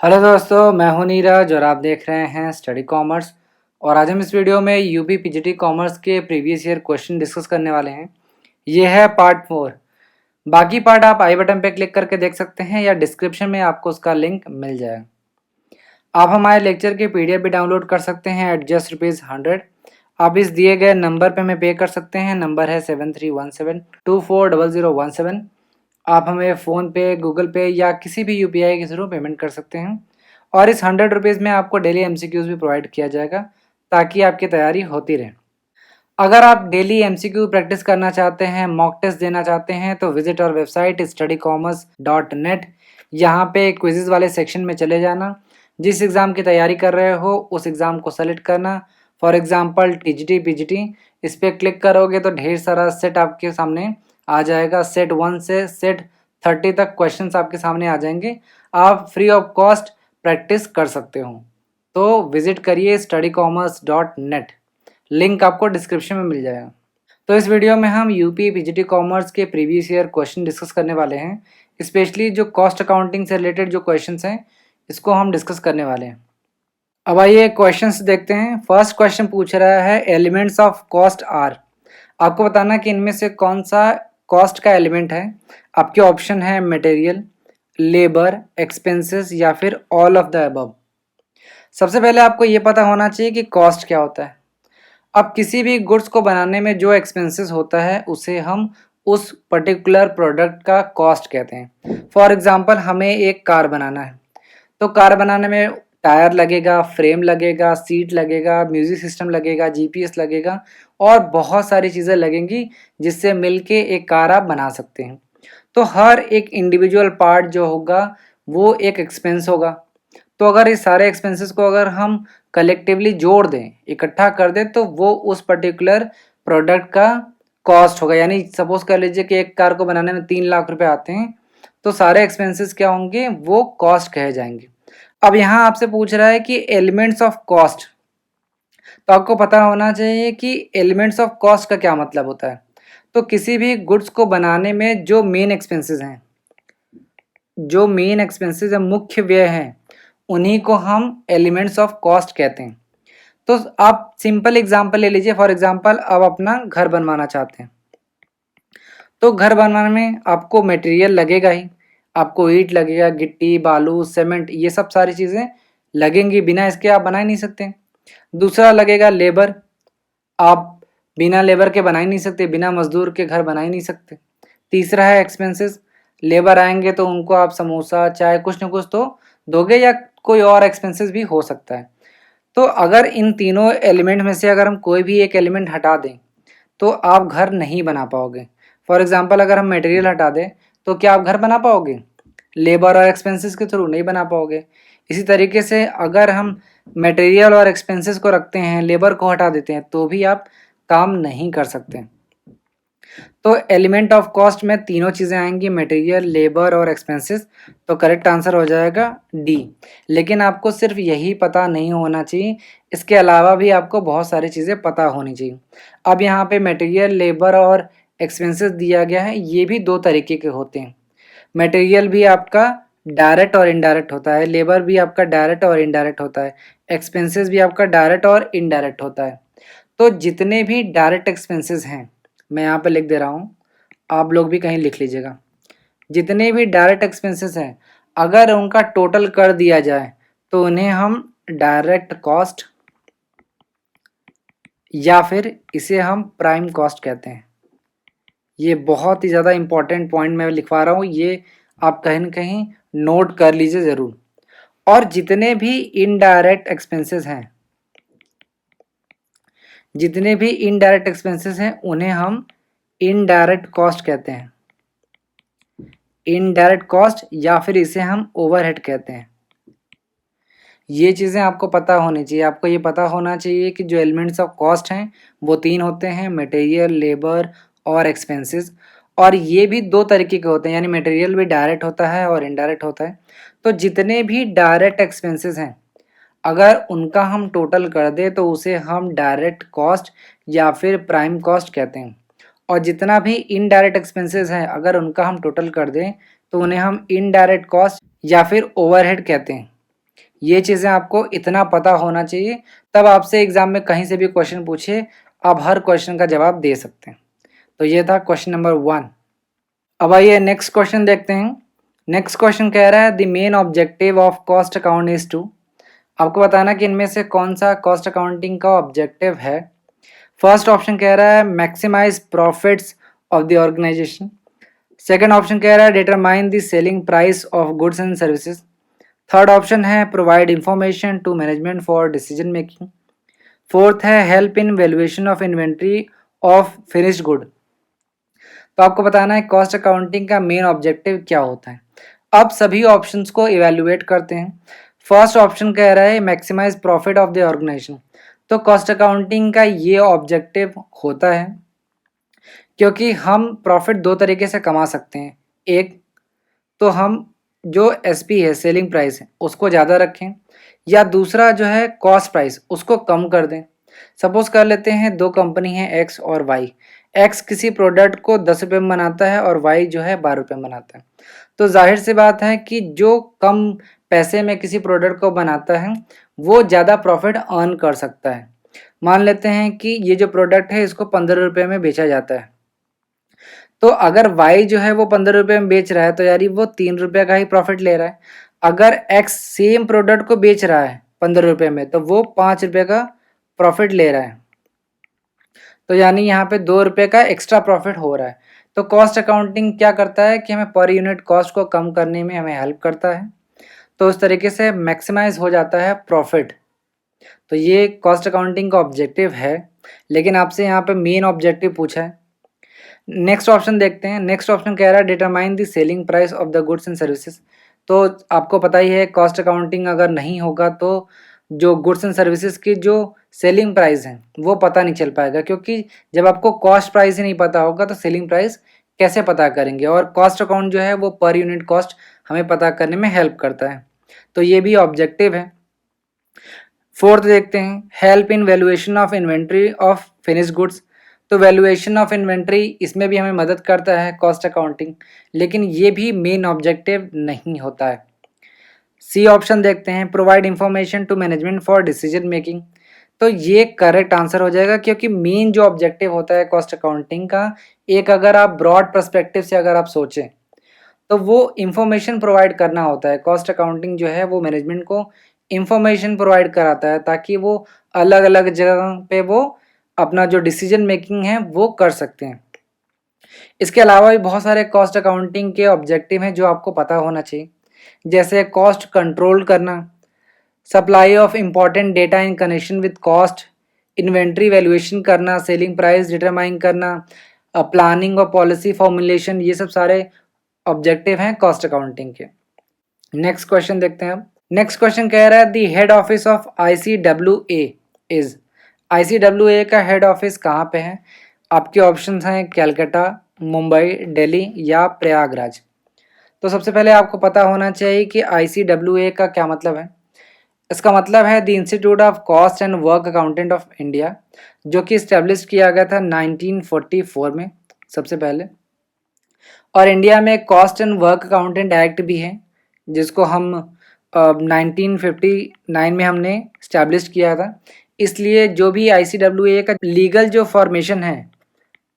Hello दोस्तों, मैं हूं नीरज और आप देख रहे हैं स्टडी कॉमर्स। और आज हम इस वीडियो में यूपी पीजीटी कॉमर्स के प्रीवियस ईयर क्वेश्चन डिस्कस करने वाले हैं। ये है पार्ट 4। बाकी पार्ट आप आई बटन पे क्लिक करके देख सकते हैं या डिस्क्रिप्शन में आपको उसका लिंक मिल जाएगा। आप हमारे लेक्चर के पीडीएफ भी डाउनलोड कर सकते हैं एट जस्ट ₹100। आप इस दिए गए नंबर पे हमें पे कर सकते हैं। नंबर है 7317240017। आप हमें फ़ोनपे, गूगल पे या किसी भी यूपीआई के थ्रू पेमेंट कर सकते हैं। और इस ₹100 में आपको डेली एमसीक्यूज़ भी प्रोवाइड किया जाएगा ताकि आपकी तैयारी होती रहे। अगर आप डेली एमसीक्यू प्रैक्टिस करना चाहते हैं, मॉक टेस्ट देना चाहते हैं, तो विजिट आवर वेबसाइट studycommerce.net। यहाँ पे क्विज़ेज़ वाले सेक्शन में चले जाना। जिस एग्ज़ाम की तैयारी कर रहे हो उस एग्ज़ाम को सेलेक्ट करना। फॉर एग्ज़ाम्पल टीजीटी, पीजीटी, इस पर क्लिक करोगे तो ढेर सारा सेट आपके सामने आ जाएगा। सेट 1 से सेट 30 तक क्वेश्चंस आपके सामने आ जाएंगे। आप फ्री ऑफ कॉस्ट प्रैक्टिस कर सकते हो। तो विजिट करिए studycommerce.net। लिंक आपको डिस्क्रिप्शन में मिल जाएगा। तो इस वीडियो में हम यूपी पीजीटी कॉमर्स के प्रीवियस ईयर क्वेश्चन डिस्कस करने वाले हैं। स्पेशली जो कॉस्ट अकाउंटिंग से रिलेटेड जो क्वेश्चंस हैं इसको हम डिस्कस करने वाले हैं। अब आइए क्वेश्चंस देखते हैं। फर्स्ट क्वेश्चन पूछ रहा है एलिमेंट्स ऑफ कॉस्ट आर। आपको बताना कि इनमें से कौन सा कॉस्ट का एलिमेंट है। आपके ऑप्शन है मटेरियल, लेबर, एक्सपेंसेस या फिर ऑल ऑफ द अबव। सबसे पहले आपको ये पता होना चाहिए कि कॉस्ट क्या होता है। अब किसी भी गुड्स को बनाने में जो एक्सपेंसेस होता है उसे हम उस पर्टिकुलर प्रोडक्ट का कॉस्ट कहते हैं। फॉर एग्जांपल हमें एक कार बनाना है, तो कार बनाने में टायर लगेगा, फ्रेम लगेगा, सीट लगेगा, म्यूजिक सिस्टम लगेगा, जीपीएस लगेगा और बहुत सारी चीज़ें लगेंगी जिससे मिलके एक कार आप बना सकते हैं। तो हर एक इंडिविजुअल पार्ट जो होगा वो एक एक्सपेंस होगा। तो अगर इस सारे एक्सपेंसेस को अगर हम कलेक्टिवली जोड़ दें, इकट्ठा कर दें, तो वो उस पर्टिकुलर प्रोडक्ट का कॉस्ट होगा। यानी सपोज कर लीजिए कि एक कार को बनाने में 3 लाख रुपए आते हैं, तो सारे एक्सपेंसेस क्या होंगे, वो कॉस्ट कहे जाएंगे। अब यहाँ आपसे पूछ रहा है कि एलिमेंट्स ऑफ कॉस्ट, तो आपको पता होना चाहिए कि एलिमेंट्स ऑफ कॉस्ट का क्या मतलब होता है। तो किसी भी गुड्स को बनाने में जो मेन एक्सपेंसेस हैं, जो मेन एक्सपेंसेस है, मुख्य व्यय हैं, उन्हीं को हम एलिमेंट्स ऑफ कॉस्ट कहते हैं। तो आप सिंपल एग्जांपल ले लीजिए। फॉर एग्जांपल आप अपना घर बनवाना चाहते हैं, तो घर बनवाने में आपको मटेरियल लगेगा ही। आपको ईंट लगेगा, गिट्टी, बालू, सीमेंट, ये सब सारी चीज़ें लगेंगी। बिना इसके आप बना ही नहीं सकते। दूसरा लगेगा लेबर। आप बिना लेबर के बना ही नहीं सकते, बिना मजदूर के घर बना ही नहीं सकते। तीसरा है एक्सपेंसेस। लेबर आएंगे तो उनको आप समोसा, चाय, कुछ न कुछ तो दोगे या कोई और एक्सपेंसेस भी हो सकता है। तो अगर इन तीनों एलिमेंट में से अगर हम कोई भी एक एलिमेंट हटा दें तो आप घर नहीं बना पाओगे। फॉर एग्जांपल अगर हम मटेरियल हटा दें तो क्या आप घर बना पाओगे? लेबर और एक्सपेंसेस के थ्रू नहीं बना पाओगे। इसी तरीके से अगर हम मटेरियल और एक्सपेंसेस को रखते हैं, लेबर को हटा देते हैं, तो भी आप काम नहीं कर सकते। तो एलिमेंट ऑफ कॉस्ट में तीनों चीज़ें आएंगी, मटेरियल, लेबर और एक्सपेंसेस। तो करेक्ट आंसर हो जाएगा डी। लेकिन आपको सिर्फ यही पता नहीं होना चाहिए, इसके अलावा भी आपको बहुत सारी चीज़ें पता होनी चाहिए। अब यहाँ पे मटेरियल, लेबर और एक्सपेंसेस दिया गया है, ये भी दो तरीके के होते हैं। मटेरियल भी आपका डायरेक्ट और इनडायरेक्ट होता है, लेबर भी आपका डायरेक्ट और इनडायरेक्ट होता है, एक्सपेंसेस भी आपका डायरेक्ट और इनडायरेक्ट होता है। तो जितने भी डायरेक्ट एक्सपेंसेस हैं, मैं यहाँ पे लिख दे रहा हूँ, आप लोग भी कहीं लिख लीजिएगा। जितने भी डायरेक्ट एक्सपेंसेस हैं, अगर उनका टोटल कर दिया जाए तो उन्हें हम डायरेक्ट कॉस्ट या फिर इसे हम प्राइम कॉस्ट कहते हैं। ये बहुत ही ज़्यादा इंपॉर्टेंट पॉइंट मैं लिखवा रहा हूँ, ये आप कहीं ना कहीं नोट कर लीजिए ज़रूर। और जितने भी इनडायरेक्ट एक्सपेंसेस हैं, जितने भी इनडायरेक्ट एक्सपेंसेस हैं, उन्हें हम इनडायरेक्ट कॉस्ट कहते हैं। इनडायरेक्ट कॉस्ट या फिर इसे हम ओवरहेड कहते हैं। ये चीज़ें आपको पता होनी चाहिए। आपको ये पता होना चाहिए कि जो एलिमेंट्स ऑफ कॉस्ट हैं वो तीन होते हैं, मटेरियल, लेबर और एक्सपेंसेस। और ये भी दो तरीके के होते हैं, यानी मटेरियल भी डायरेक्ट होता है और इनडायरेक्ट होता है। तो जितने भी डायरेक्ट एक्सपेंसेस हैं, अगर उनका हम टोटल कर दें तो उसे हम डायरेक्ट कॉस्ट या फिर प्राइम कॉस्ट कहते हैं। और जितना भी इनडायरेक्ट एक्सपेंसेस हैं, अगर उनका हम टोटल कर दें तो उन्हें हम इनडायरेक्ट कॉस्ट या फिर ओवरहेड कहते हैं। ये चीज़ें आपको इतना पता होना चाहिए, तब आपसे एग्ज़ाम में कहीं से भी क्वेश्चन पूछे, आप हर क्वेश्चन का जवाब दे सकते हैं। तो ये था क्वेश्चन नंबर 1। अब आइए नेक्स्ट क्वेश्चन देखते हैं। नेक्स्ट क्वेश्चन कह रहा है the main objective of cost account is to. आपको बताना कि इनमें से कौन सा कॉस्ट अकाउंटिंग का ऑब्जेक्टिव है। फर्स्ट ऑप्शन कह रहा है maximise profits of the organisation. Second option कह रहा है determine the selling price of goods and services. Third option है provide information to management for decision making. Fourth है help in valuation of inventory of finished good. तो आपको बताना है cost accounting का मेन ऑब्जेक्टिव क्या होता है। अब सभी ऑप्शंस को इवैल्यूएट करते हैं। फर्स्ट ऑप्शन कह रहा है maximize profit of the organization. तो कॉस्ट अकाउंटिंग का ये ऑब्जेक्टिव होता है क्योंकि हम प्रॉफिट दो तरीके से कमा सकते हैं। एक तो हम जो एसपी है सेलिंग प्राइस है उसको ज़्यादा रखें, या दूसरा जो है कॉस्ट प्राइस उसको कम कर दें। सपोज कर लेते हैं दो कंपनी है एक्स और वाई। एक्स किसी प्रोडक्ट को 10 रुपये में बनाता है और वाई जो है 12 रुपये में बनाता है। तो जाहिर सी बात है कि जो कम पैसे में किसी प्रोडक्ट को बनाता है वो ज़्यादा प्रॉफिट अर्न कर सकता है। मान लेते हैं कि ये जो प्रोडक्ट है इसको 15 रुपये में बेचा जाता है, तो अगर वाई जो है वो 15 रुपये में बेच रहा है तो यार वो 3 रुपये का ही प्रॉफिट ले रहा है। अगर एक्स सेम प्रोडक्ट को बेच रहा है 15 रुपये में तो वो 5 रुपये का प्रॉफिट ले रहा है। तो यानी यहाँ पे 2 रुपये का एक्स्ट्रा प्रॉफिट हो रहा है। तो कॉस्ट अकाउंटिंग क्या करता है कि हमें पर यूनिट कॉस्ट को कम करने में हमें हेल्प करता है। तो उस तरीके से मैक्सिमाइज हो जाता है प्रॉफिट। तो ये कॉस्ट अकाउंटिंग का ऑब्जेक्टिव है, लेकिन आपसे यहाँ पे मेन ऑब्जेक्टिव पूछा है। नेक्स्ट ऑप्शन देखते हैं। नेक्स्ट ऑप्शन कह रहा है determine the selling price of the goods and services. तो आपको पता ही है कॉस्ट अकाउंटिंग अगर नहीं होगा तो जो गुड्स एंड सर्विसेज की जो सेलिंग प्राइस है वो पता नहीं चल पाएगा, क्योंकि जब आपको कॉस्ट प्राइस ही नहीं पता होगा तो सेलिंग प्राइस कैसे पता करेंगे। और कॉस्ट अकाउंट जो है वो पर यूनिट कॉस्ट हमें पता करने में हेल्प करता है। तो ये भी ऑब्जेक्टिव है। फोर्थ देखते हैं help in valuation of inventory of finished goods. तो वैल्यूएशन ऑफ इन्वेंट्री इसमें भी हमें मदद करता है कॉस्ट अकाउंटिंग, लेकिन ये भी मेन ऑब्जेक्टिव नहीं होता है। सी ऑप्शन देखते हैं provide information to management for decision making. तो ये करेक्ट आंसर हो जाएगा, क्योंकि मेन जो ऑब्जेक्टिव होता है कॉस्ट अकाउंटिंग का, एक अगर आप ब्रॉड पर्सपेक्टिव से अगर आप सोचें तो वो इंफॉर्मेशन प्रोवाइड करना होता है। कॉस्ट अकाउंटिंग जो है वो मैनेजमेंट को इंफॉर्मेशन प्रोवाइड कराता है ताकि वो अलग अलग जगह पे वो अपना जो डिसीजन मेकिंग है वो कर सकते हैं। इसके अलावा भी बहुत सारे कॉस्ट अकाउंटिंग के ऑब्जेक्टिव हैं जो आपको पता होना चाहिए, जैसे कॉस्ट कंट्रोल करना, supply of important data in connection with cost, inventory valuation करना, सेलिंग प्राइस डिटरमाइन करना, प्लानिंग और पॉलिसी फॉर्मुलेशन, ये सब सारे ऑब्जेक्टिव हैं कॉस्ट अकाउंटिंग के। नेक्स्ट क्वेश्चन देखते हैं अब। नेक्स्ट क्वेश्चन कह रहा है the head office of ICWA is. ICWA का हेड ऑफिस कहाँ पे है। आपके ऑप्शंस हैं कैलकाटा, मुंबई, दिल्ली या प्रयागराज। तो सबसे पहले आपको पता होना चाहिए कि ICWA का क्या मतलब है। इसका मतलब है the institute of cost and work accountant of India, जो कि इस्टेब्लिश किया गया था 1944 में सबसे पहले। और इंडिया में cost and work accountant act भी है जिसको हम 1959 में हमने इस्टेब्लिश किया था। इसलिए जो भी ICWA का लीगल जो फॉर्मेशन है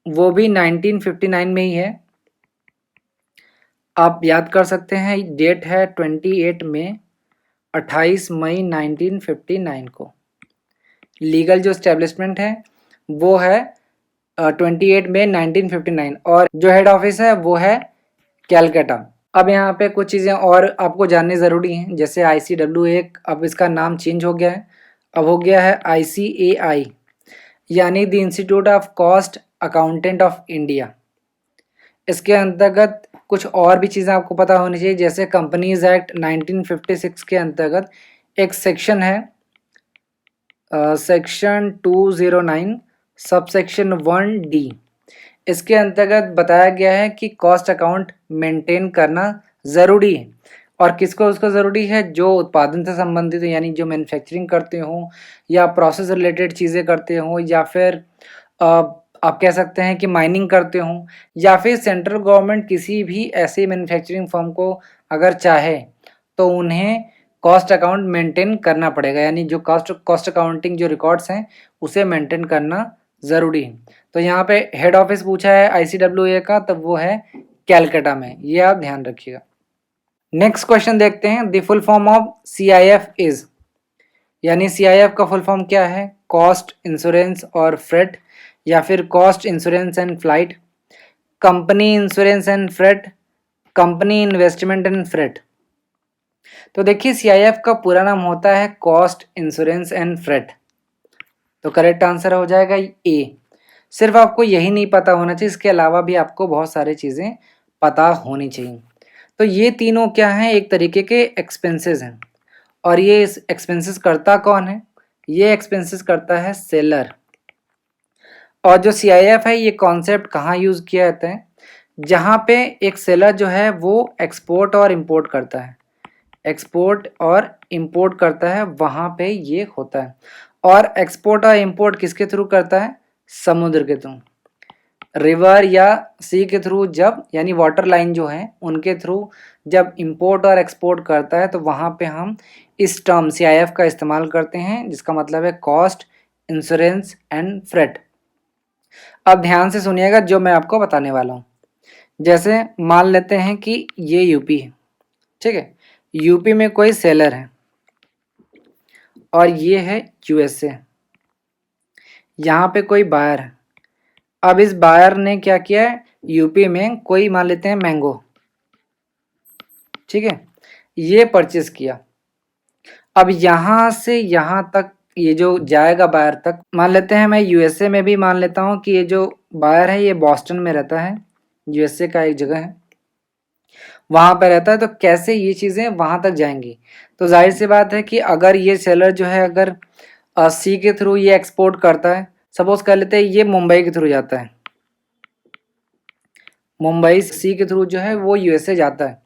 वो भी 1959 में ही है। आप याद कर सकते हैं डेट है 28 मई 1959 को। लीगल जो इस्टेब्लिशमेंट है वो है 28 मई 1959, और जो हेड ऑफिस है वो है कैलकाटा। अब यहाँ पे कुछ चीज़ें और आपको जाननी ज़रूरी हैं, जैसे ICWA अब इसका नाम चेंज हो गया है, अब हो गया है ICAI, यानी the institute of cost accountant of India. इसके अंतर्गत कुछ और भी चीज़ें आपको पता होनी चाहिए, जैसे कंपनीज एक्ट 1956 के अंतर्गत एक सेक्शन है सेक्शन 209 सबसेक्शन 1D। इसके अंतर्गत बताया गया है कि कॉस्ट अकाउंट मेंटेन करना ज़रूरी है। और किसको उसको ज़रूरी है, जो उत्पादन से संबंधित है, यानी जो मैन्युफैक्चरिंग करते हों या प्रोसेस रिलेटेड चीज़ें करते हों, या फिर आप कह सकते हैं कि माइनिंग करते हों, या फिर सेंट्रल गवर्नमेंट किसी भी ऐसे मैन्युफैक्चरिंग फर्म को अगर चाहे तो उन्हें कॉस्ट अकाउंट मेंटेन करना पड़ेगा, यानी जो कॉस्ट अकाउंटिंग जो रिकॉर्ड्स हैं उसे मेंटेन करना ज़रूरी है। तो यहाँ पे हेड ऑफिस पूछा है ICWA का, तब वो है कैलकाटा में, ये आप ध्यान रखिएगा। नेक्स्ट क्वेश्चन देखते हैं, the full form of CIF is, यानी CIF का फुल फॉर्म क्या है? कॉस्ट इंश्योरेंस और फ्रेट, या फिर cost insurance and flight, company insurance and freight, company investment and freight. तो देखिए CIF का पूरा नाम होता है कॉस्ट इंश्योरेंस एंड फ्रेट, तो करेक्ट आंसर हो जाएगा ए। सिर्फ आपको यही नहीं पता होना चाहिए, इसके अलावा भी आपको बहुत सारी चीज़ें पता होनी चाहिए। तो ये तीनों क्या हैं? एक तरीके के एक्सपेंसेस हैं, और ये एक्सपेंसेस करता कौन है? ये एक्सपेंसेस करता है सेलर। और जो CIF है, ये कॉन्सेप्ट कहाँ यूज़ किया जाता है? जहाँ पे एक सेलर जो है वो एक्सपोर्ट और इंपोर्ट करता है, एक्सपोर्ट और इंपोर्ट करता है, वहाँ पे ये होता है। और एक्सपोर्ट और इंपोर्ट किसके थ्रू करता है? समुद्र के थ्रू, रिवर या सी के थ्रू, जब यानी वाटर लाइन जो है उनके थ्रू जब इंपोर्ट और एक्सपोर्ट करता है, तो वहाँ पे हम इस टर्म CIF का इस्तेमाल करते हैं, जिसका मतलब है कॉस्ट इंश्योरेंस एंड फ्रेट। अब ध्यान से सुनिएगा जो मैं आपको बताने वाला हूँ। जैसे मान लेते हैं कि ये यूपी है, ठीक है, यूपी में कोई सेलर है और ये है USA, यहाँ पे कोई बायर है। अब इस बायर ने क्या किया है? यूपी में कोई मान लेते हैं मैंगो, ठीक है, ये परचेस किया। अब यहाँ से यहाँ तक ये जो जाएगा बायर तक, मान लेते हैं मैं USA में भी मान लेता हूँ कि ये जो बायर है ये बॉस्टन में रहता है, USA का एक जगह है, वहाँ पे रहता है। तो कैसे ये चीज़ें वहाँ तक जाएंगी? तो जाहिर सी बात है कि अगर ये सेलर जो है अगर सी के थ्रू ये एक्सपोर्ट करता है, सपोज कर लेते हैं ये मुंबई के थ्रू जाता है, मुंबई सी के थ्रू जो है वो USA जाता है,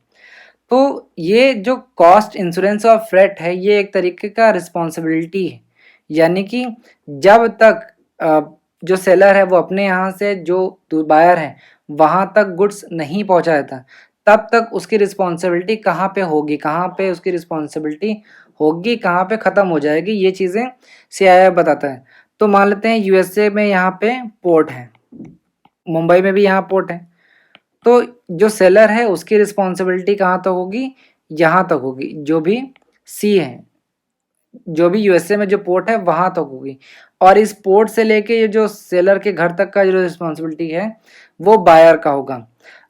तो ये जो कॉस्ट इंश्योरेंस ऑफ फ्रेट है ये एक तरीके का रिस्पॉन्सिबिलिटी है, यानी कि जब तक जो सेलर है वो अपने यहाँ से जो बायर है वहाँ तक गुड्स नहीं पहुँचाता, तब तक उसकी रिस्पॉन्सिबिलिटी कहाँ पे होगी, कहाँ पे उसकी रिस्पॉन्सिबिलिटी होगी, कहाँ पे ख़त्म हो जाएगी, ये चीज़ें CIF बताता है। तो मान लेते हैं USA में यहाँ पे पोर्ट है, मुंबई में भी यहाँ पोर्ट है, तो जो सेलर है उसकी रिस्पॉन्सिबिलिटी कहाँ तक होगी? यहाँ तक होगी, जो भी सी है, जो भी USA में जो पोर्ट है वहाँ तक होगी, और इस पोर्ट से लेके ये जो सेलर के घर तक का जो रिस्पॉन्सिबिलिटी है वो बायर का होगा।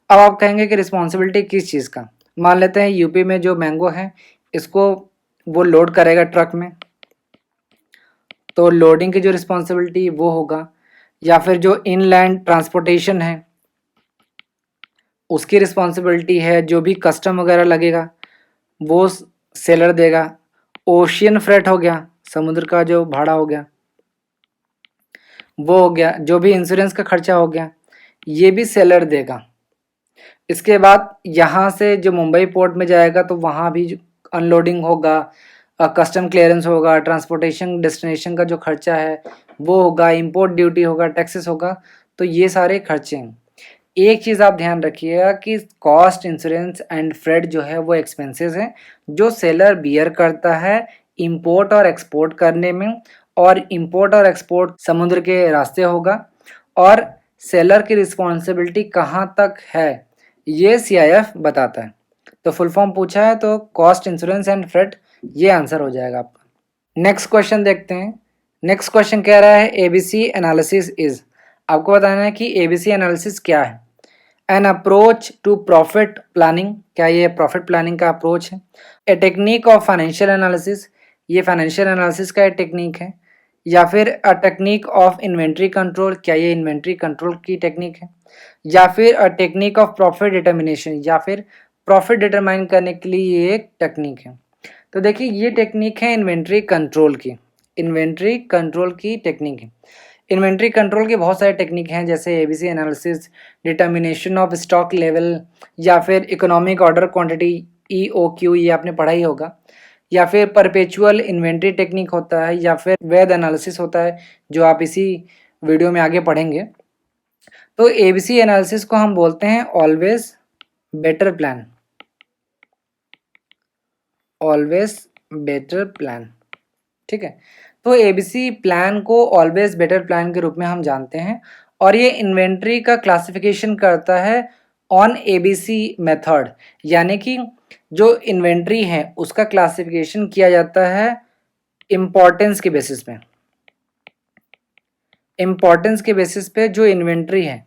अब आप कहेंगे कि रिस्पॉन्सिबिलिटी किस चीज़ का? मान लेते हैं यूपी में जो मैंगो है इसको वो लोड करेगा ट्रक में, तो लोडिंग की जो रिस्पॉन्सिबिलिटी वो होगा, या फिर जो इनलैंड ट्रांसपोर्टेशन है उसकी रिस्पॉन्सिबिलिटी है, जो भी कस्टम वगैरह लगेगा वो सेलर देगा। ओशियन फ्रेट हो गया, समुद्र का जो भाड़ा हो गया वो हो गया, जो भी इंश्योरेंस का खर्चा हो गया ये भी सेलर देगा। इसके बाद यहाँ से जो मुंबई पोर्ट में जाएगा तो वहाँ भी अनलोडिंग होगा, कस्टम क्लियरेंस होगा, ट्रांसपोर्टेशन डेस्टिनेशन का जो खर्चा है वो होगा, इंपोर्ट ड्यूटी होगा, टैक्सेस होगा, तो ये सारे खर्चे हैं। एक चीज़ आप ध्यान रखिएगा कि कॉस्ट इंश्योरेंस एंड फ्रेट जो है वो एक्सपेंसेस हैं जो सेलर बियर करता है इंपोर्ट और एक्सपोर्ट करने में, और इंपोर्ट और एक्सपोर्ट समुद्र के रास्ते होगा, और सेलर की रिस्पॉन्सिबिलिटी कहाँ तक है ये CIF बताता है। तो फुल फॉर्म पूछा है तो कॉस्ट इंश्योरेंस एंड फ्रेट ये आंसर हो जाएगा आपका। नेक्स्ट क्वेश्चन देखते हैं। नेक्स्ट क्वेश्चन कह रहा है ABC एनालिसिस इज, आपको बताना है कि ABC एनालिसिस क्या है। An approach to profit planning, क्या ये प्रॉफिट प्लानिंग का अप्रोच है? A technique of financial analysis, ये फाइनेंशियल एनालिसिस का एक टेक्निक है। या फिर a technique of inventory control, क्या ये इन्वेंट्री कंट्रोल की टेक्निक है? या फिर a technique of profit determination, या फिर प्रॉफिट डिटरमाइन करने के लिए ये एक टेक्निक है। तो देखिए ये टेक्निक है इन्वेंट्री कंट्रोल की, इन्वेंट्री कंट्रोल की टेक्निक है। इन्वेंट्री कंट्रोल के बहुत सारे टेक्निक हैं, जैसे ABC analysis, determination of stock level, या फिर इकोनॉमिक ऑर्डर क्वांटिटी EOQ, ये आपने पढ़ा ही होगा, या फिर परपेचुअल इन्वेंट्री टेक्निक होता है, या फिर वेद एनालिसिस होता है जो आप इसी वीडियो में आगे पढ़ेंगे। तो ABC एनालिसिस को हम बोलते हैं always better plan, always better plan. ठीक है, तो एबीसी प्लान को ऑलवेज बेटर प्लान के रूप में हम जानते हैं और ये इन्वेंट्री का क्लासिफिकेशन करता है ऑन एबीसी मेथड, यानी कि जो इन्वेंट्री है उसका क्लासिफिकेशन किया जाता है इम्पोर्टेंस के बेसिस पे। इम्पोर्टेंस के बेसिस पे जो इन्वेंट्री है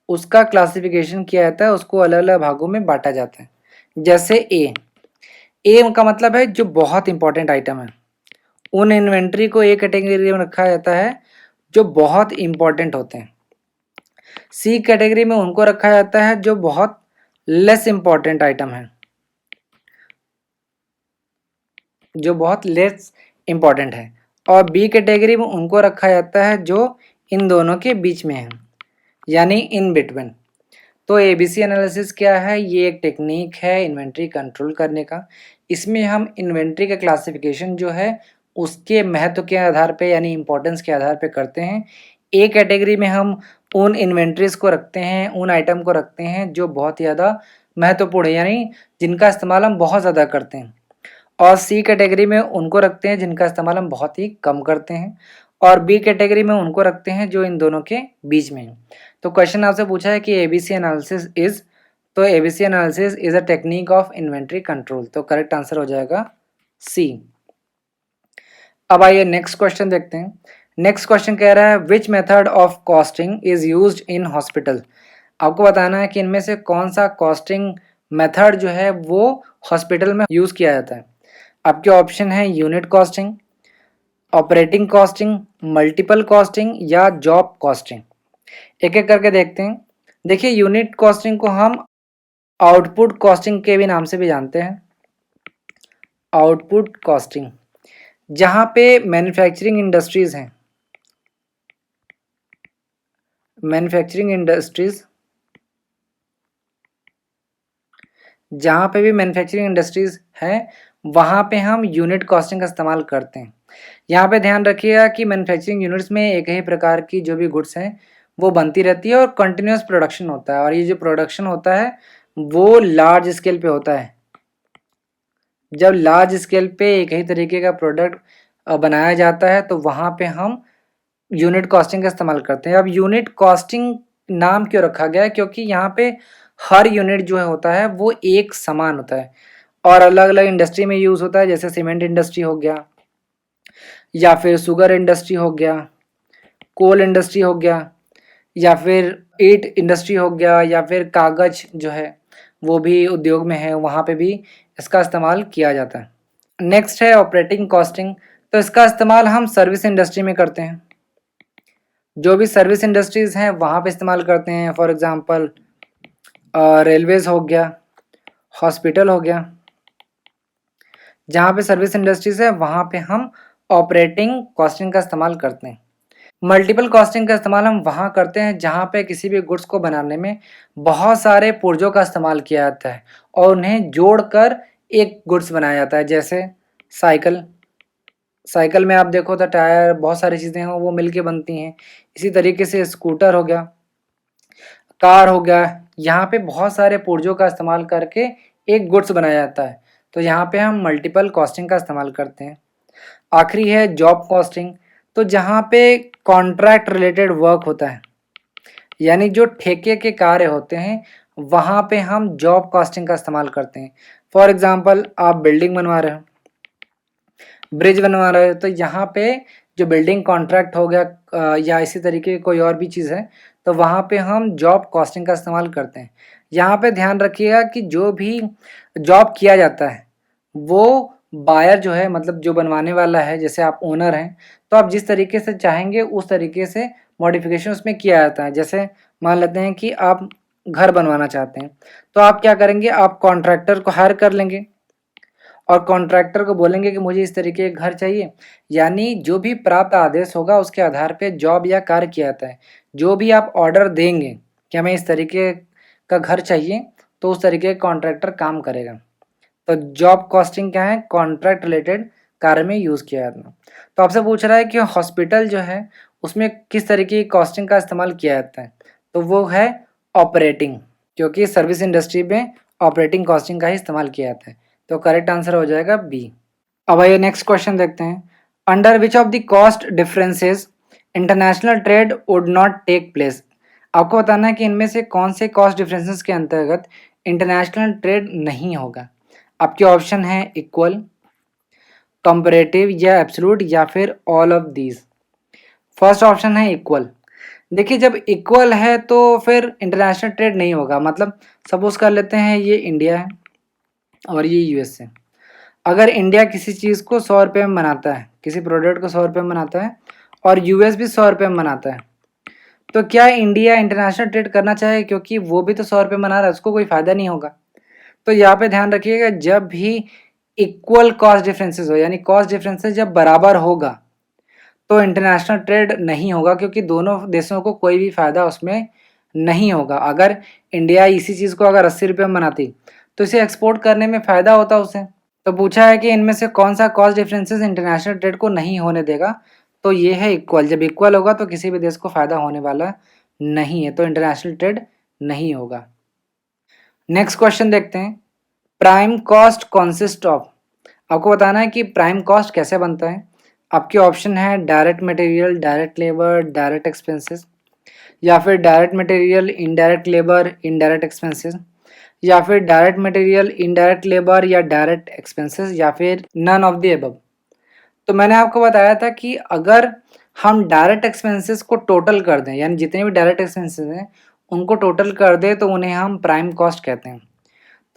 उसका क्लासिफिकेशन किया जाता है, उसको अलग अलग भागों में बांटा जाता है। जैसे ए का मतलब है जो बहुत इंपॉर्टेंट आइटम है, उन इन्वेंट्री को ए कैटेगरी में रखा जाता है जो बहुत इंपॉर्टेंट होते हैं। सी कैटेगरी में उनको रखा जाता है जो बहुत लेस इंपॉर्टेंट आइटम है, जो बहुत लेस इंपॉर्टेंट है। और बी कैटेगरी में उनको रखा जाता है जो इन दोनों के बीच में है, यानी इन बिटवीन। तो एबीसी एनालिसिस क्या है? ये एक टेक्निक है इन्वेंट्री कंट्रोल करने का। इसमें हम इन्वेंट्री का क्लासिफिकेशन जो है उसके महत्व के आधार पे यानी इम्पोर्टेंस के आधार पे करते हैं। ए कैटेगरी में हम उन इन्वेंट्रीज को रखते हैं, उन आइटम को रखते हैं जो बहुत ज़्यादा महत्वपूर्ण है, यानी जिनका इस्तेमाल हम बहुत ज़्यादा करते हैं। और सी कैटेगरी में उनको रखते हैं जिनका इस्तेमाल हम बहुत ही कम करते हैं। और बी कैटेगरी में उनको रखते हैं जो इन दोनों के बीच में है। तो क्वेश्चन आपसे पूछा है कि एबीसी एनालिसिस इज, तो ABC analysis is a technique of inventory control, तो करेक्ट आंसर हो जाएगा सी। अब आइए नेक्स्ट क्वेश्चन देखते हैं। नेक्स्ट क्वेश्चन कह रहा है which method of costing is used in hospital. आपको बताना है कि इनमें से कौन सा कॉस्टिंग मेथड जो है वो हॉस्पिटल में यूज किया जाता है। आपके ऑप्शन है unit costing, operating costing, multiple costing या जॉब कॉस्टिंग। एक एक करके देखते हैं। देखिए यूनिट कॉस्टिंग को हम आउटपुट कॉस्टिंग के भी नाम से भी जानते हैं। आउटपुट कॉस्टिंग जहाँ पे मैन्युफैक्चरिंग इंडस्ट्रीज हैं, मैन्युफैक्चरिंग इंडस्ट्रीज जहाँ पे भी मैन्युफैक्चरिंग इंडस्ट्रीज हैं वहाँ पे हम यूनिट कॉस्टिंग का इस्तेमाल करते हैं। यहाँ पे ध्यान रखिएगा कि मैन्युफैक्चरिंग यूनिट्स में एक ही प्रकार की जो भी गुड्स हैं वो बनती रहती है और कंटिन्यूस प्रोडक्शन होता है, और ये जो प्रोडक्शन होता है वो लार्ज स्केल पे होता है। जब लार्ज स्केल पे एक ही तरीके का प्रोडक्ट बनाया जाता है तो वहाँ पे हम यूनिट कॉस्टिंग का इस्तेमाल करते हैं। अब यूनिट कॉस्टिंग नाम क्यों रखा गया है? क्योंकि यहाँ पे हर यूनिट जो है होता है वो एक समान होता है और अलग अलग इंडस्ट्री में यूज़ होता है, जैसे सीमेंट इंडस्ट्री हो गया या फिर शुगर इंडस्ट्री हो गया, कोल इंडस्ट्री हो गया या फिर ईट इंडस्ट्री हो गया या फिर कागज जो है वो भी उद्योग में है, वहाँ पे भी इसका इस्तेमाल किया जाता है। नेक्स्ट है ऑपरेटिंग कॉस्टिंग, तो इसका इस्तेमाल हम सर्विस इंडस्ट्री में करते हैं। जो भी सर्विस इंडस्ट्रीज़ हैं वहाँ पे इस्तेमाल करते हैं। फॉर एग्ज़ाम्पल रेलवेज़ हो गया, हॉस्पिटल हो गया, जहाँ पे सर्विस इंडस्ट्रीज़ है वहाँ पे हम ऑपरेटिंग कॉस्टिंग का इस्तेमाल करते हैं। मल्टीपल कॉस्टिंग का इस्तेमाल हम वहाँ करते हैं जहाँ पे किसी भी गुड्स को बनाने में बहुत सारे पुर्जों का इस्तेमाल किया जाता है और उन्हें जोड़कर एक गुड्स बनाया जाता है। जैसे साइकिल, साइकिल में आप देखो तो टायर, बहुत सारी चीज़ें हैं वो मिलके बनती हैं। इसी तरीके से स्कूटर हो गया, कार हो गया, यहाँ पे बहुत सारे पुर्जों का इस्तेमाल करके एक गुड्स बनाया जाता है, तो यहाँ पे हम मल्टीपल कॉस्टिंग का इस्तेमाल करते हैं। आखिरी है जॉब कॉस्टिंग, तो जहाँ पे कॉन्ट्रैक्ट रिलेटेड वर्क होता है, यानी जो ठेके के कार्य होते हैं वहाँ पे हम जॉब कॉस्टिंग का इस्तेमाल करते हैं। फॉर एग्ज़ाम्पल आप बिल्डिंग बनवा रहे हो, ब्रिज बनवा रहे हो, तो यहाँ पे जो बिल्डिंग कॉन्ट्रैक्ट हो गया या इसी तरीके की कोई और भी चीज़ है तो वहाँ पे हम जॉब कॉस्टिंग का इस्तेमाल करते हैं। यहाँ पे ध्यान रखिएगा कि जो भी जॉब किया जाता है वो बायर जो है, मतलब जो बनवाने वाला है, जैसे आप ओनर हैं तो आप जिस तरीके से चाहेंगे उस तरीके से मॉडिफिकेशन उसमें किया जाता है। जैसे मान लेते हैं कि आप घर बनवाना चाहते हैं तो आप क्या करेंगे, आप कॉन्ट्रैक्टर को हायर कर लेंगे और कॉन्ट्रैक्टर को बोलेंगे कि मुझे इस तरीके का घर चाहिए, यानी जो भी प्राप्त आदेश होगा उसके आधार पे जॉब या कार्य किया जाता है। जो भी आप ऑर्डर देंगे कि हमें इस तरीके का घर चाहिए तो उस तरीके का कॉन्ट्रैक्टर काम करेगा। तो जॉब कॉस्टिंग क्या है? कॉन्ट्रैक्ट रिलेटेड कार्य में यूज़ किया जाता है। तो आपसे पूछ रहा है कि हॉस्पिटल जो है उसमें किस तरीके की कॉस्टिंग का इस्तेमाल किया जाता है, तो वो है ऑपरेटिंग, क्योंकि सर्विस इंडस्ट्री में ऑपरेटिंग कॉस्टिंग का ही इस्तेमाल किया जाता है। तो करेक्ट आंसर हो जाएगा बी। अब आइए नेक्स्ट क्वेश्चन देखते हैं। Under which of the cost differences international trade would not take place. आपको बताना है कि इनमें से कौन से कॉस्ट डिफरेंसेस के अंतर्गत इंटरनेशनल ट्रेड नहीं होगा। आपके ऑप्शन है इक्वल, कंपैरेटिव या एब्सोल्यूट या फिर all of these. First option है इक्वल। देखिए जब इक्वल है तो फिर इंटरनेशनल ट्रेड नहीं होगा। मतलब सपोज कर लेते हैं ये इंडिया है और ये यूएस है। अगर इंडिया किसी चीज़ को 100 रुपये में बनाता है, किसी प्रोडक्ट को 100 रुपये में बनाता है और यूएस भी 100 रुपये में बनाता है, तो क्या इंडिया इंटरनेशनल ट्रेड करना चाहे? क्योंकि वो भी तो 100 रुपये बना रहा है, उसको कोई फ़ायदा नहीं होगा। तो यहाँ पे ध्यान रखिएगा, जब भी इक्वल कॉस्ट डिफरेंसेस हो, यानी कॉस्ट डिफरेंसेस जब बराबर होगा तो इंटरनेशनल ट्रेड नहीं होगा, क्योंकि दोनों देशों को कोई भी फ़ायदा उसमें नहीं होगा। अगर इंडिया इसी चीज़ को अगर 80 रुपये में बनाती तो इसे एक्सपोर्ट करने में फ़ायदा होता उसे। तो पूछा है कि इनमें से कौन सा कॉस्ट डिफरेंसेस इंटरनेशनल ट्रेड को नहीं होने देगा, तो ये है इक्वल। जब इक्वल होगा तो किसी भी देश को फ़ायदा होने वाला नहीं है, तो इंटरनेशनल ट्रेड नहीं होगा। नेक्स्ट क्वेश्चन देखते हैं। Prime cost consist of. आपको बताना है कि प्राइम कॉस्ट कैसे बनता है। आपके ऑप्शन है direct material, direct labour, direct expenses, या फिर direct material, indirect labour, indirect expenses, या फिर डायरेक्ट मटेरियल, इनडायरेक्ट लेबर या डायरेक्ट एक्सपेंसेस, या फिर नन ऑफ द अबव। तो मैंने आपको बताया था कि अगर हम डायरेक्ट एक्सपेंसेस को टोटल कर दें, यानी जितने भी डायरेक्ट एक्सपेंसेस हैं उनको टोटल कर दें, तो उन्हें हम प्राइम कॉस्ट कहते हैं।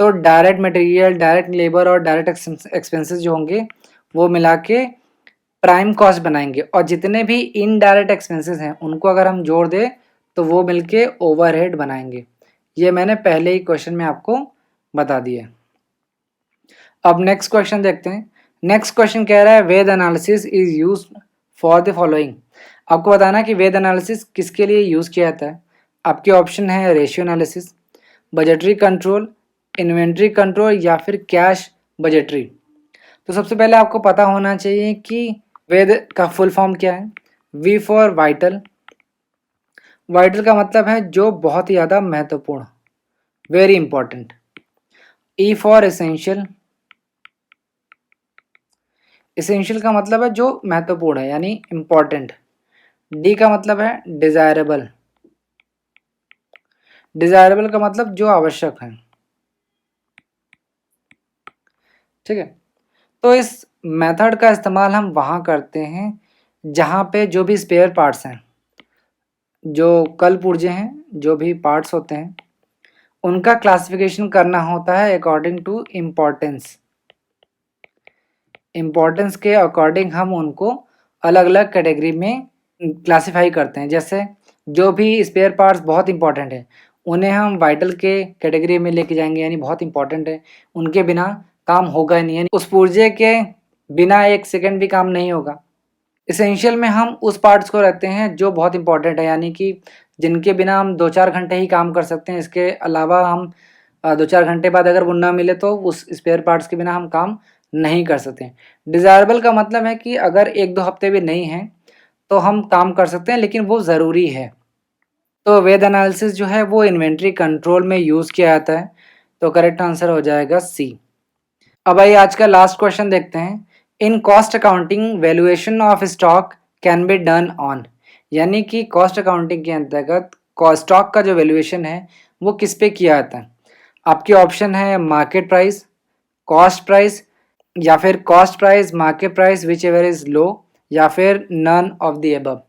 तो डायरेक्ट मटेरियल, डायरेक्ट लेबर और डायरेक्ट एक्सपेंसेस जो होंगे वो मिला के प्राइम कॉस्ट बनाएंगे, और जितने भी इनडायरेक्ट एक्सपेंसेस हैं उनको अगर हम जोड़ दें तो वो मिलके ओवरहेड बनाएंगे। ये मैंने पहले ही क्वेश्चन में आपको बता दिया। अब नेक्स्ट क्वेश्चन देखते हैं। नेक्स्ट क्वेश्चन कह रहा है VED analysis is used for the following. आपको बताना है कि वेद एनालिसिस किसके लिए यूज़ किया जाता है। आपके ऑप्शन है ratio analysis, budgetary control, inventory control या फिर कैश बजटरी। तो सबसे पहले आपको पता होना चाहिए कि वेद का फुल फॉर्म क्या है। We for vital. वाइटल का मतलब है जो बहुत ही ज़्यादा महत्वपूर्ण, very important. E for essential. Essential का मतलब है जो महत्वपूर्ण है, यानी इम्पॉर्टेंट। डी का मतलब है डिज़ायरेबल। डिज़ायरेबल का मतलब जो आवश्यक है। ठीक है, तो इस मेथड का इस्तेमाल हम वहाँ करते हैं जहाँ पे जो भी स्पेयर पार्ट्स हैं, जो कल पुर्जे हैं, जो भी पार्ट्स होते हैं उनका क्लासिफिकेशन करना होता है अकॉर्डिंग टू इम्पोर्टेंस। इम्पोर्टेंस के अकॉर्डिंग हम उनको अलग अलग कैटेगरी में क्लासिफाई करते हैं। जैसे जो भी स्पेयर पार्ट्स बहुत इंपॉर्टेंट है उन्हें हम वाइटल के कैटेगरी में लेके जाएंगे, यानी बहुत इंपॉर्टेंट है, उनके बिना काम होगा ही नहीं, यानी उस पुर्जे के बिना एक सेकंड भी काम नहीं होगा। इसेंशियल में हम उस पार्ट्स को रखते हैं जो बहुत इंपॉर्टेंट है, यानी कि जिनके बिना हम 2-4 घंटे ही काम कर सकते हैं। इसके अलावा हम 2-4 घंटे बाद अगर वो ना मिले तो उस स्पेयर पार्ट्स के बिना हम काम नहीं कर सकते। डिज़ायरेबल का मतलब है कि अगर 1-2 हफ्ते भी नहीं हैं तो हम काम कर सकते हैं, लेकिन वो ज़रूरी है। तो वेद एनालिसिस जो है वो इन्वेंट्री कंट्रोल में यूज़ किया जाता है, तो करेक्ट आंसर हो जाएगा सी। अब आइए आज का लास्ट क्वेश्चन देखते हैं। In cost accounting valuation of stock can be done on. यानी कि कॉस्ट अकाउंटिंग के अंतर्गत स्टॉक का जो वैल्यूएशन है वो किस पे किया जाता है। आपके ऑप्शन है मार्केट प्राइस, कॉस्ट प्राइस, या फिर cost price, market price, which ever is low, या फिर नन ऑफ द अबव।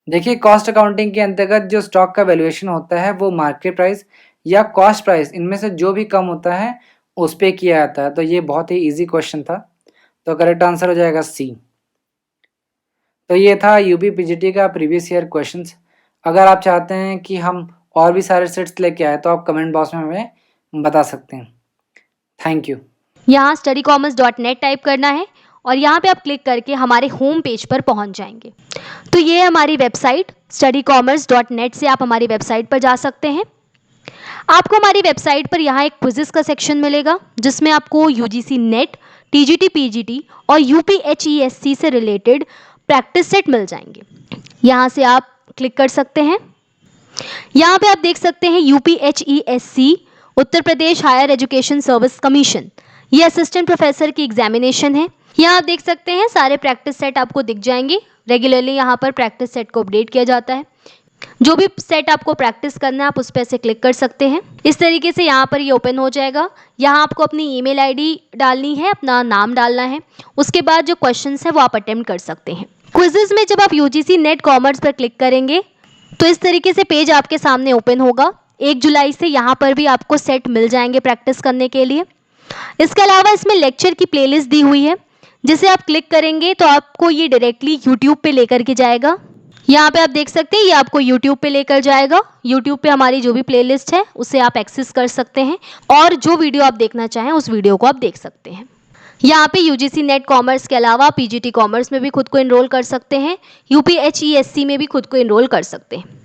देखिए कॉस्ट अकाउंटिंग के अंतर्गत जो स्टॉक का वैल्यूएशन होता है वो मार्केट प्राइस या कॉस्ट प्राइस, इनमें से जो भी कम होता है उस पे किया जाता है। तो ये बहुत ही इजी क्वेश्चन था, तो करेक्ट आंसर हो जाएगा सी। तो ये था यूपी पीजीटी का प्रीवियस ईयर क्वेश्चंस। अगर आप चाहते हैं कि हम और भी सारे सेट्स लेके आए तो आप कमेंट बॉक्स में हमें बता सकते हैं। Thank you. यहाँ studycommerce.net टाइप करना है और यहाँ पे आप क्लिक करके हमारे होम पेज पर पहुँच जाएंगे। तो ये है हमारी वेबसाइट studycommerce.net से आप हमारी वेबसाइट पर जा सकते हैं। आपको हमारी वेबसाइट पर यहाँ एक क्विज़ेस का सेक्शन मिलेगा जिसमें आपको यूजीसी नेट, टीजीटी पीजीटी और यूपीएचईएससी से रिलेटेड प्रैक्टिस सेट मिल जाएंगे। यहाँ से आप क्लिक कर सकते हैं। यहाँ पे आप देख सकते हैं यूपीएचईएससी Uttar Pradesh higher education service commission, ये असिस्टेंट प्रोफेसर की एग्जामिनेशन है। यहाँ आप देख सकते हैं सारे प्रैक्टिस सेट आपको दिख जाएंगे। रेगुलरली यहाँ पर प्रैक्टिस सेट को अपडेट किया जाता है। जो भी सेट आपको प्रैक्टिस करना है आप उस पर से क्लिक कर सकते हैं। इस तरीके से यहाँ पर ये ओपन हो जाएगा। यहाँ आपको अपनी ईमेल आईडी डालनी है, अपना नाम डालना है। उसके बाद जो क्वेश्चंस है वो आप अटेम्प्ट कर सकते हैं। क्विजेज में जब आप यूजीसी नेट कॉमर्स पर क्लिक करेंगे तो इस तरीके से पेज आपके सामने ओपन होगा। 1 जुलाई से यहाँ पर भी आपको सेट मिल जाएंगे प्रैक्टिस करने के लिए। इसके अलावा इसमें लेक्चर की प्लेलिस्ट दी हुई है, जिसे आप क्लिक करेंगे तो आपको ये डायरेक्टली यूट्यूब पे लेकर के जाएगा। यहाँ पे आप देख सकते हैं ये आपको यूट्यूब पे लेकर जाएगा। यूट्यूब पे हमारी जो भी प्लेलिस्ट है उसे आप एक्सेस कर सकते हैं और जो वीडियो आप देखना चाहें उस वीडियो को आप देख सकते हैं। यहाँ पे यूजीसी नेट कॉमर्स के अलावा पीजीटी कॉमर्स में भी खुद को इनरोल कर सकते हैं, यूपीएचईएससी में भी खुद को इनरोल कर सकते हैं।